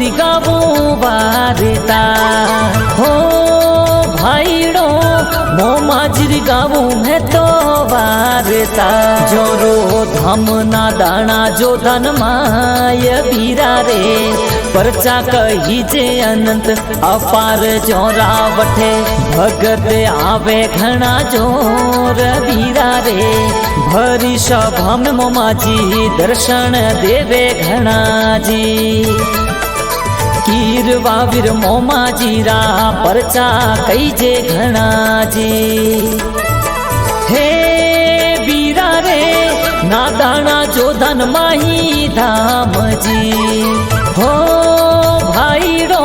माजरी गावो वारता हो भाईड़ो मो माजरी गावो मैं तो वारता जोरो धम ना दाना जो धन माय बीरा रे परचा कही जे अनंत अपार जोरा वठे भगत आवे घना जोर बीरा रे भरी सभा में मोमाजी दर्शन देवे घना जी कीरवा वीर मोमाजी रा परचा कई जे घना जी हे बीरा रे नादाना जो धन माही धाम जी हो भाईड़ो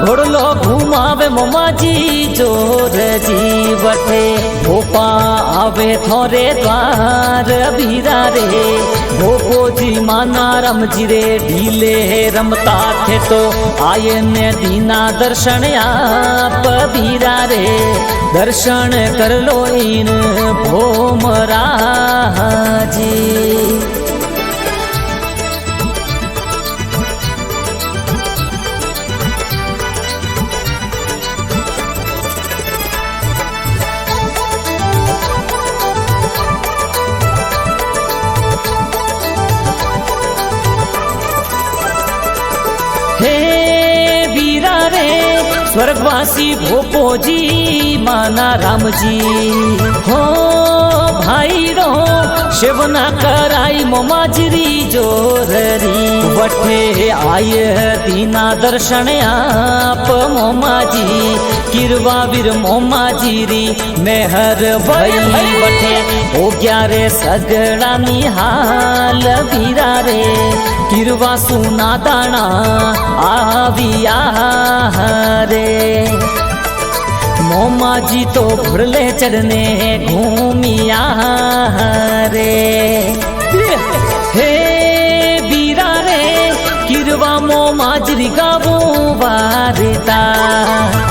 घोड़लो घुमावे मोमाजी जोर जी वठे भोपा आवे थोरे द्वार बीरा रे भोपो जी माना रमजी रे ढीले रमता थे तो आये ने दीना दर्शन आप बीरा रे दर्शन कर लो इन भोमरा जी। हे बीरा रे स्वर्गवासी भोपो जी माना राम जी हो भाईड़ो शिवना कराई मोमाजरी जोररी वठे आय दीना दर्शन आप मोमाजी किरवा वीर मोमाजीरी मेहर भई वठे हो गया रे सगड़ा निहाल बीरा रे किरवा सुना दाना आविया रे मोमाजी तो घुड़ले चढ़ने घूमिया रे हे बीरा रे किरवा मोमाजरी गावो वारता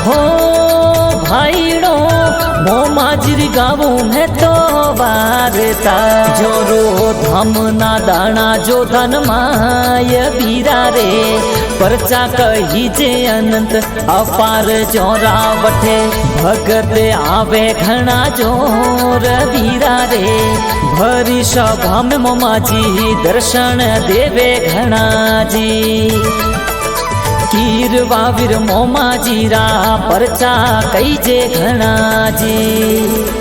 हो भाईड़ो मोमाजरी गावो मैं तो वारता जोरो धम ना दाना जो धन माय बीरा रे परचा कही जे अनंत अपार जोरा वठे भगत आवे घना जोर बीरा रे भरी सभा में मोमाजी दर्शन देवे घना जी कीरवा वीर मोमाजी रा परचा कई जे घना जी।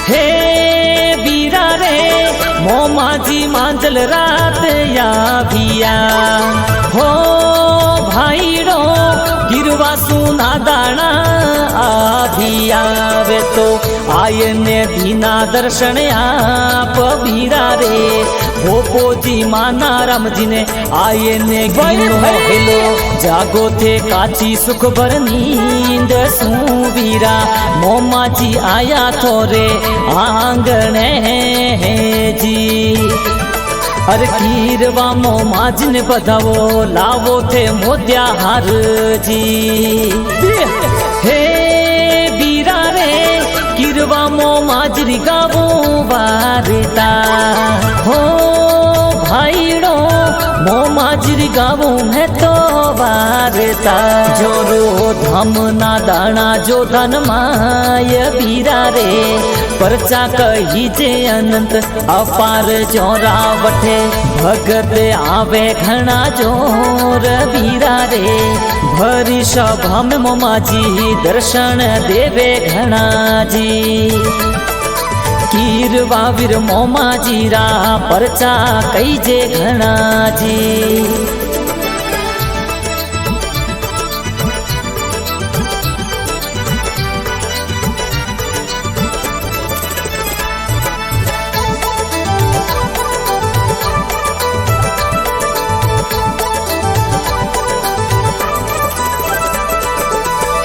हे बीरा रे मोमाजी मांजल रात या भिया हो भाईड़ो गिरवा सुना दाना आभिया वे तो आय ने दीना दर्शन आप बीरा रे भोपो जी माना राम जी ने आये ने गिनो हेलो जागो थे काची सुख भर नींद सूबीरा मोमाजी आया थोरे आंगणे जी अरे कीरवा मोमाज ने बधावो लावो थे मोतिया हार जी हे बीरा रे कीरवा मोमाजरी गावो वारता हो भाईड़ो मोमाजरी गावो मैं तो वारता जोरो धम ना दाना जो धन माय बीरा रे परचा कही जे अनंत अपार जोरा वठे भगत आवे घना जोर बीरा रे भरी सभा में मोमाजी दर्शन देवे घना जी कीरवा वीर मोमाजी रा परचा कई जे घना जी।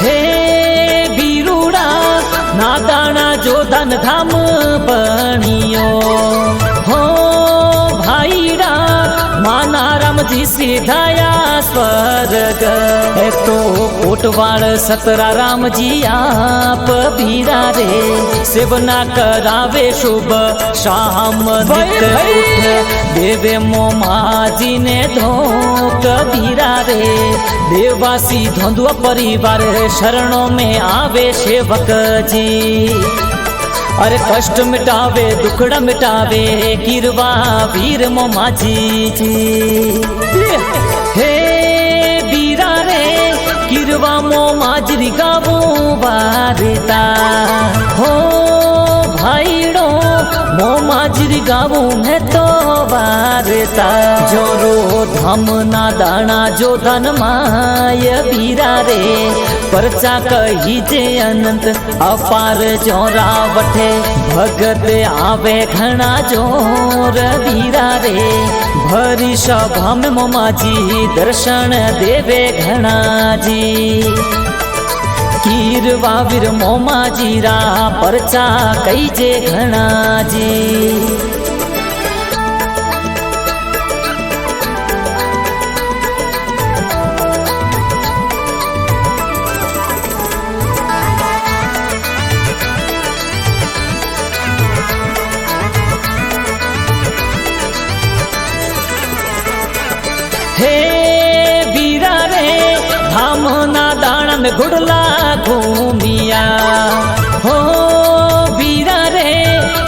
हे बीरूड़ा नादाना जो धन धाम बनियो हो भाईड़ा जी सीधाया स्वर्ग। है तो कोटवाड़ सतरा राम जी आप बीरा रे, सेवना करावे शुभ शाम नित उठ, देवे मोमा जी ने धोक बीरा रे। देवासी धोंधुआ परिवार शरणों में आवे सेवक जी। अरे कष्ट मिटावे दुखड़ा मिटावे किरवा वीर मोमाजी जी। हे बीरा रे किरवा मोमाजरी गावो वारता हो भाईड़ो, मोमाजरी गावो मैं तो वारता। जोरो धम ना दाना जो धन माय बीरा रे, परचा कही जे अनंत अपार जोरा वठे। भगत आवे घना जोर बीरा रे, भरी सभा में मोमाजी दर्शन देवे घना जी। कीरवा वीर मोमाजी रा परचा कई जे घना जी। हे बीरा रे धाम ना दाना में घुड़ला घूमिया हो बीरा रे,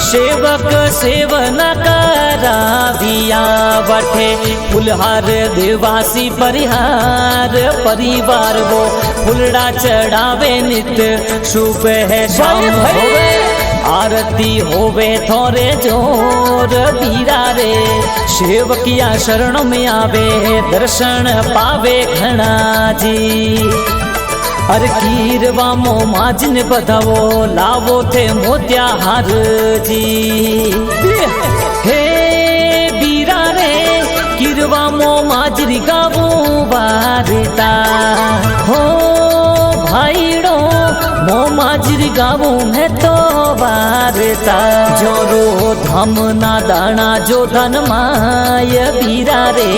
सेवक सेवना कराविया वठे। फुलहार देवासी परिहार परिवार वो, फुलड़ा चढ़ावे नित शुभ है शाम होवे। आरती होवे थोरे जोर बीरा रे, सेवकिया शरण में आवे दर्शन पावे घना जी। अरे कीरवा मोमाज ने बधावो लावो थे मोतिया हार जी। हे बीरा रे कीरवा मोमाजरी गावो वारता हो भाईड़ो, मोमाजरी गावो मैं तो वारता। जोरो धम ना दाना जो धन माय बीरा रे,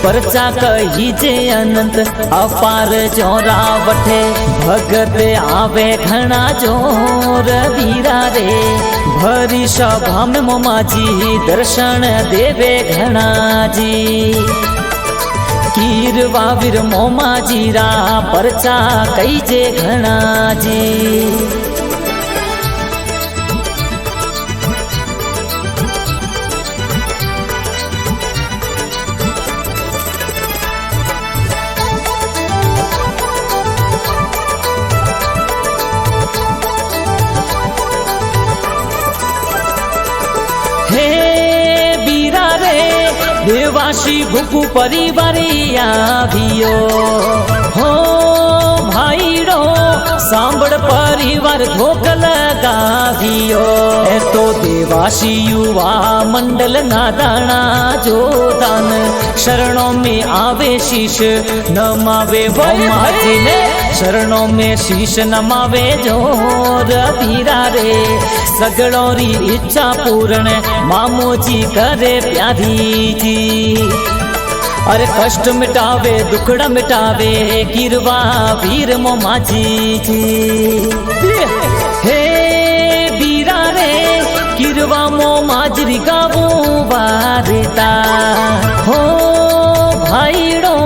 परचा कही जे अनंत अपार जोरा वठे। भगत आवे घना जोर बीरा रे, भरी सभा में मोमाजी दर्शन देवे घना जी। कीरवा वीर मोमाजी रा परचा कई जे घना जी। हे बीरा रे देवासी भूपू परिवारिया भियो हो भाईड़ो, सांबड़ परिवार धोक लगावियो। ए तो देवासी युवा मंडल नादाना जो दान, शरणों में आवे शीश नमावे मोमाजी ने। शरणों में शीश नमावे जोर बीरा रे, सगड़ोरी इच्छा पूर्ण मामोजी करे प्यारी जी। अरे कष्ट मिटावे दुखड़ा मिटावे गिरवा वीर मोमाजी जी। हे बीरा रे गिरवा मोमाजरी गावो वारता हो भाईड़ो,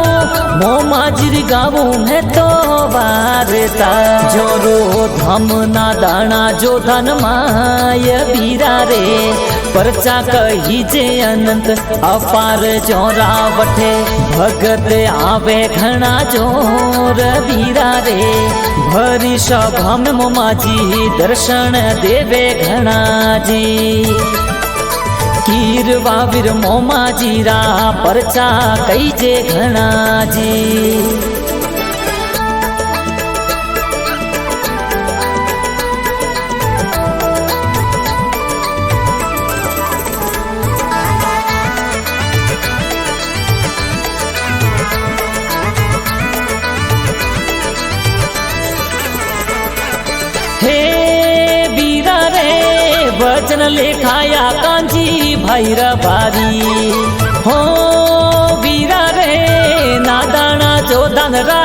मोमाजरी गावो मैं तो वारता। जोरो धम ना दाना जो धन माय बीरा रे, परचा कही जे अनंत अपार जोरा वठे। भगत आवे घना जोर बीरा रे, भरी सभा में मोमाजी दर्शन देवे घना जी। कीरवा वीर मोमाजी रा परचा कई जे घना जी। हे बीरा रे वचन लेखाया कांजी भाई रबारी हो बीरा रे नादाना जो धनरा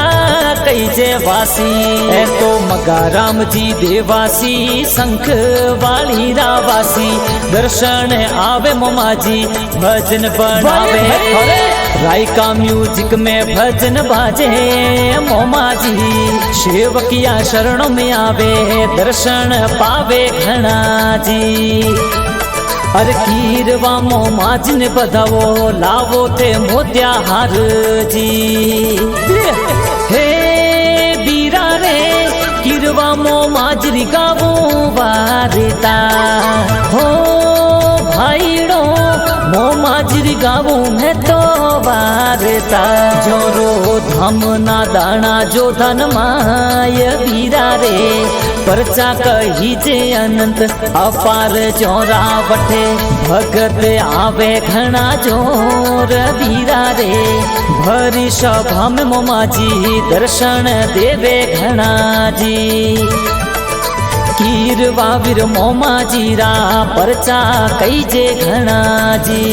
कई जे वासी ए तो मगाराम जी देवासी शंख वाली रावासी दर्शन आवे मोमाजी भजन बनावे रायका म्यूजिक में भजन बाजे मोमाजी सेवकिया शरणों में आवे दर्शन पावे घना जी अरे कीरवा मोमाज ने बधावो लावो ते मोत्या हार जी हे बीरा रे कीरवा मोमाज री गावो वारता हो भाईड़ो मोमाज री गावो मैं तो वारता जोरो धम ना दाना जो धन माय बीरा रे परचा कही जे अनंत अपार चौरा वठे भगत आवे घना जोर बीरा रे भरी सभा में मोमाजी दर्शन देवे घना जी कीरवा वीर मोमाजी रा परचा कई जे घना जी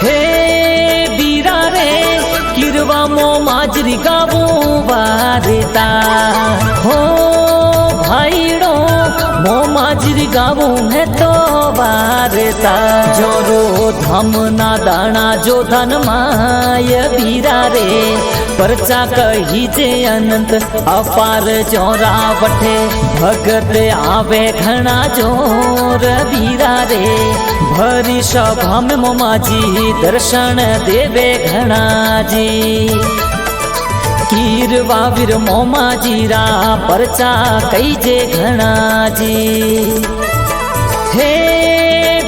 हे बीरा रे कीरवा मोमाजरी गावो वारता हो भाईड़ो मोमाजरी गावो है तो वारता जोरो धम ना दाना जो धन माय बीरा रे परचा कही जे अनंत अपार चौरा वठे भगत आवे घना जोर बीरा रे भरी सभा में मोमाजी दर्शन देवे घना जी कीरवा वीर मोमाजी रा परचा कई जे घना जी हे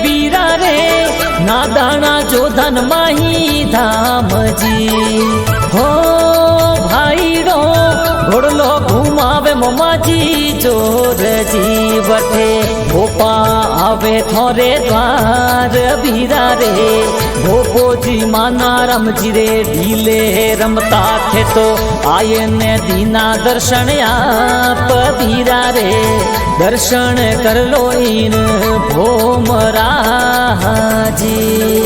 बीरा रे नादाना जो धन माही धाम जी हो भाईड़ो घोड़लो घुमावे मोमाजी जोर जी वठे भोपा आवे थोरे द्वार बीरा रे भोपो जी माना रम जी रे ढीले रमता थे तो आये ने दीना दर्शन आप बीरा रे दर्शन कर लो इन भोमरा जी।